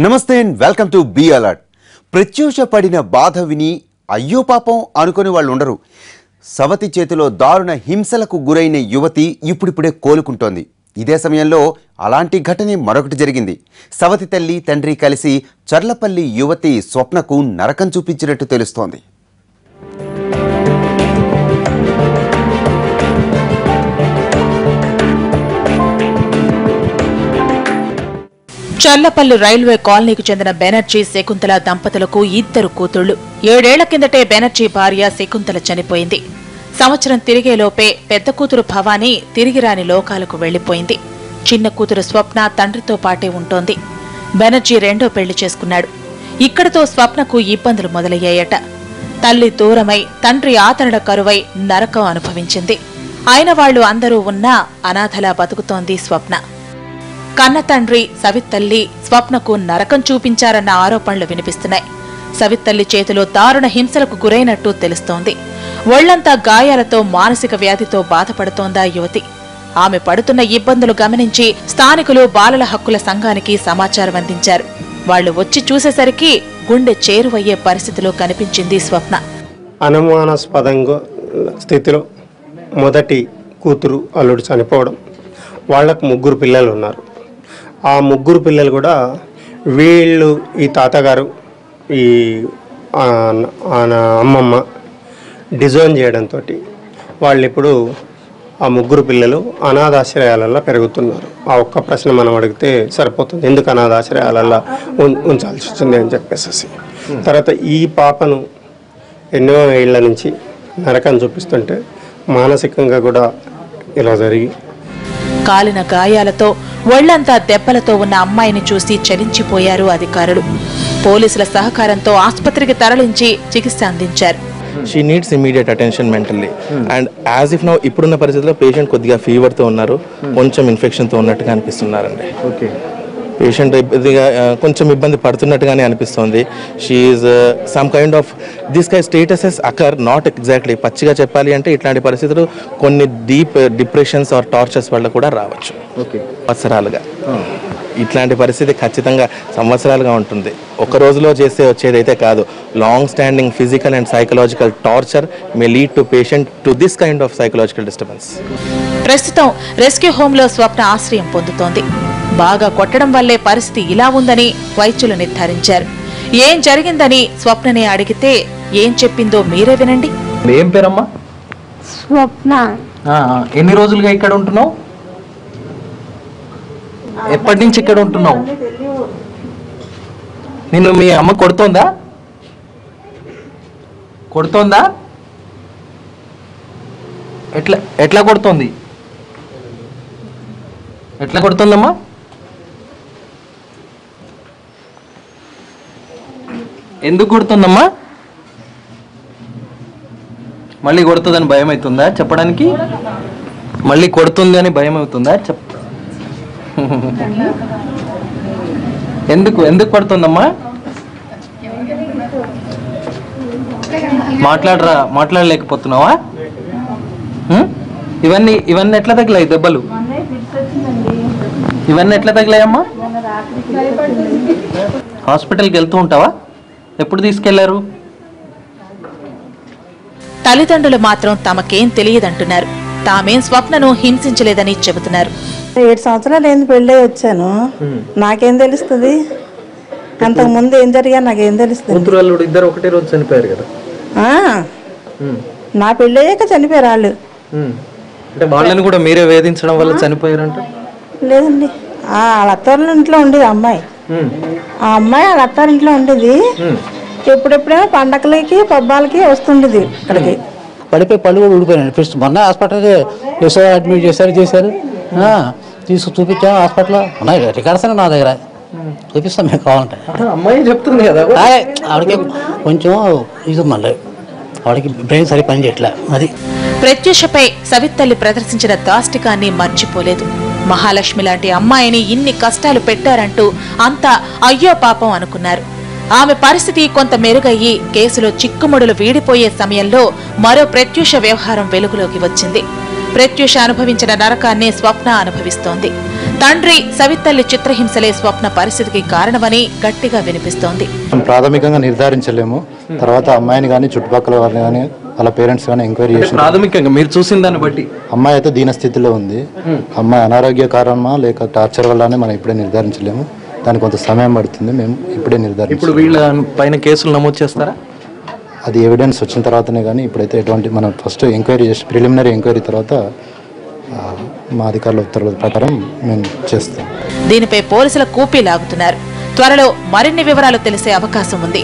నమస్తే and welcome to be alert. Pratyusha పడిన బాధ విని అయ్యో పాపం అనుకుని వాళ్ళు ఉండరు. సవతి చేతిలో దారుణ హింసలకు గురైన యువతి ఇప్పుడిప్పుడే కోలుకుంటోంది. ఇదే సమయంలో అలాంటి ఘటనే మరొకటి జరిగింది. సవతి తల్లి తండ్రి కలిసి చర్లపల్లి యువతి స్వప్నకు నరకం చూపించినట్టు తెలుస్తోంది. చర్లపల్లి రైల్వే కాలనీకి చెందిన బెనర్జీ శకుంతల దంపతులకు ఇద్దరు కూతుళ్లు. 7 ఏళ్ల కిందటే బెనర్జీ భార్య శకుంతల చనిపోయింది. సంవత్సరం తిరిగేలోపే పెద్ద కూతురు భవానీ తిరిగిరాని లోకాలకు వెళ్లిపోయింది. చిన్న కూతురు స్వప్న తండ్రితో పాటే ఉంటోంది. బెనర్జీ రెండో పెళ్లి చేసుకున్నాడు. ఇక్కడితో స్వప్నకు ఇబ్బందులు మొదలయ్యాయట. తల్లి దూరమై తండ్రి ఆదరణ కరువై నరకం అనుభవించింది. అయిన వాళ్లు అందరూ ఉన్నా అనాథలా బతుకుతోంది స్వప్న. కన్న తండ్రి సవిత్తల్లి స్వప్నకు నరకం చూపించారన్న ఆరోపణలు వినిపిస్తున్నాయి. సవిత్తల్లి చేతిలో దారుణ హింసలకు గురైనట్టు తెలుస్తోంది. ఒళ్లంతా గాయాలతో మానసిక వ్యాధితో బాధపడుతోందా యువతి. ఆమె పడుతున్న ఇబ్బందులు గమనించి స్థానికులు బాలల హక్కుల సంఘానికి సమాచారం అందించారు. వాళ్లు వచ్చి చూసేసరికి గుండె చేరువయ్యే పరిస్థితిలో కనిపించింది స్వప్న. అనుమానాస్పదంగా స్థితిలో మొదటి కూతురు అల్లుడు చనిపోవడం, వాళ్లకు 3 పిల్లలు ఉన్నారు. ఆ 3 పిల్లలు కూడా వీళ్ళు ఈ తాతగారు ఈ అమ్మమ్మ డిజైన్ చేయడంతో వాళ్ళు ఇప్పుడు ఆ 3 పిల్లలు అనాథాశ్రయాలలో పెరుగుతున్నారు. ఆ ఒక్క ప్రశ్న మనం అడిగితే సరిపోతుంది, ఎందుకు అనాథాశ్రయాలలో ఉంచాల్సి వచ్చింది అని చెప్పేసి. తర్వాత ఈ పాపను ఎన్నో ఏళ్ల నుంచి నరకం చూపిస్తుంటే మానసికంగా కూడా ఇలా జరిగి కాలిన గాయాలతో ఒళ్లంతా దెబ్బలతో ఉన్న అమ్మాయిని చూసి చలించిపోయారు అధికారులు. పోలీసుల సహకారంతో ఆసుపత్రికి తరలించి చికిత్స అందించారు. She needs immediate attention mentally and as if now ఇప్పుడున్న పరిస్థితుల్లో పేషెంట్ కొద్దిగా ఫీవర్తో ఉన్నారు, కొంచెం ఇన్ఫెక్షన్తో ఉన్నట్టుగా అనిపిస్తున్నారండి. ఓకే, పేషెంట్ కొంచెం ఇబ్బంది పడుతున్నట్టుగానే అనిపిస్తుంది. She's some kind of this కై స్టేటసెస్ అకర్ నాట్ ఎగ్జాక్ట్లీ. పచ్చిగా చెప్పాలి అంటే ఇట్లాంటి పరిస్థితులు కొన్ని డీప్ డిప్రెషన్స్ ఆర్ టార్చర్స్ వల్ల కూడా రావచ్చు. ఓకే, సంవత్సరాలుగా ఇట్లాంటి పరిస్థితి ఖచ్చితంగా సంవత్సరాలుగా ఉంటుంది. ఒక రోజులో చేస్తే వచ్చేదైతే కాదు. Long standing physical and psychological torture may lead to patient to this kind of psychological disturbance. ప్రస్తుతం రెస్క్యూ హోంలో స్వప్న ఆశ్రయం పొందుతోంది. బాగా కొట్టడం వల్లే పరిస్థితి ఇలా ఉందని వైద్యులు నిర్ధారించారు. ఏం జరిగిందని స్వప్ననే అడిగితే ఏం చెప్పిందో మీరే వినండి. ఏం పేరమ్మా? స్వప్న. ఎన్ని రోజులుగా ఇక్కడ ఉంటున్నావు? ఎప్పటి నుంచి ఇక్కడ ఉంటున్నావు? నిన్ను మీ అమ్మ కొడుతోందా? ఎట్లా కొడుతోంది? ఎట్లా కొడుతుందమ్మా? ఎందుకు కొడుతుందమ్మా? మళ్ళీ కొడుతుందని భయం అవుతుందా చెప్పడానికి? మళ్ళీ కొడుతుంది అని భయం అవుతుందా ఎందుకు కొడుతుందమ్మా? మాట్లాడలేకపోతున్నావా? ఇవన్నీ ఎట్లా తగిలాయి దెబ్బలు? ఇవన్నీ ఎట్లా తగిలాయమ్మా? హాస్పిటల్కి వెళ్తూ ఉంటావా? ఎప్పుడు తీసుకెళ్లారు? తల్లిదండ్రులు మాత్రం తమకేం తెలియదంటున్నారు. తామేం స్వప్నను హింసించలేదని చెబుతున్నారు. 7 సంవత్సరాలు ఏంది పెళ్ళి వచ్చాను, నాకేం తెలుస్తుంది? అంతకు ముందు ఏం జరిగా నాకేం తెలుస్తుంది? ఇద్దరు ఒకటే రోజు చనిపోయారు కదా. నా పెళ్ళి అయ్యాక చనిపోయారు వాళ్ళు. అంటే వాళ్ళని కూడా మీరే వేధించడం వల్ల చనిపోయారంట? లేదండి, వాళ్ళ అత్తారింట్లో ఇంట్లో ఉండేది అమ్మాయి. ఆ అమ్మాయి వాళ్ళ అత్తారింట్లో ఉండేది. ఎప్పుడెప్పుడైనా పండగలకి పబ్బాలకి వస్తుండేది ఇక్కడికి. పడిపోయి పళ్ళు కూడా ఊడిపోయినాయి. ఫస్ట్ మొన్న హాస్పిటల్కి అడ్మిట్ చేశారు చూపించాను. హాస్పిటల్లో ఉన్నాయి రికార్డ్స్ అని నా దగ్గర, చూపిస్తాం మీకు కావాలంటే. అమ్మాయి చెప్తుంది కదా ఆవిడకి కొంచెం ఇది మళ్ళీ ఆవిడకి బ్రెయిన్ సరి పని చేయట్లే. అది ప్రత్యూషపై సవిత్తల్లి ప్రదర్శించిన దాష్టికాన్ని మర్చిపోలేదు. మహాలక్ష్మి లాంటి అమ్మాయిని ఇన్ని కష్టాలు పెట్టారంటూ అంతా అయ్యో పాపం అనుకున్నారు. ఆమె పరిస్థితి కొంత మెరుగయ్యి కేసులో చిక్కుముడులు వీడిపోయే సమయంలో మరో ప్రత్యూష వ్యవహారం వెలుగులోకి వచ్చింది. ప్రత్యూష అనుభవించిన నరకాన్నే స్వప్న అనుభవిస్తోంది. తండ్రి సవితల్లి చిత్రహింసలే స్వప్న పరిస్థితికి కారణమని గట్టిగా వినిపిస్తోంది. ప్రాథమికంగా నిర్ధారించలేము. తర్వాత అమ్మాయిని కానీ చుట్టుపక్కల వారిని కానీ వాళ్ళ పేరెంట్స్ కానీ ఎంక్వైరీ చేసి ప్రాథమికంగా మీరు చూసిన దాన్ని బట్టి అమ్మాయి అయితే దీన స్థితిలో ఉంది. అమ్మాయి అనారోగ్య కారణమా లేక టార్చర్ వల్లనే మనం ఇప్పుడే నిర్ధారించలేము. దానికి కొంత సమయం పడుతుంది. మేము ఇప్పుడే నిర్ధారించాం. ఇప్పుడు వీళ్ళ పైన కేసులు నమోదు చేస్తారా? అది ఎవిడెన్స్ వచ్చిన తర్వాతనే కానీ ఇప్పుడైతే ఎటువంటి మనం ఫస్ట్ ఎంక్వైరీ చేసి ప్రిలిమినరీ ఎంక్వైరీ తర్వాత మా అధికారుల ఉత్తర్వుల ప్రకారం మేము చేస్తాం. దీనిపై పోలీసుల కూపీ లాగుతున్నారు. త్వరలో మరిన్ని వివరాలు తెలిసే అవకాశం ఉంది.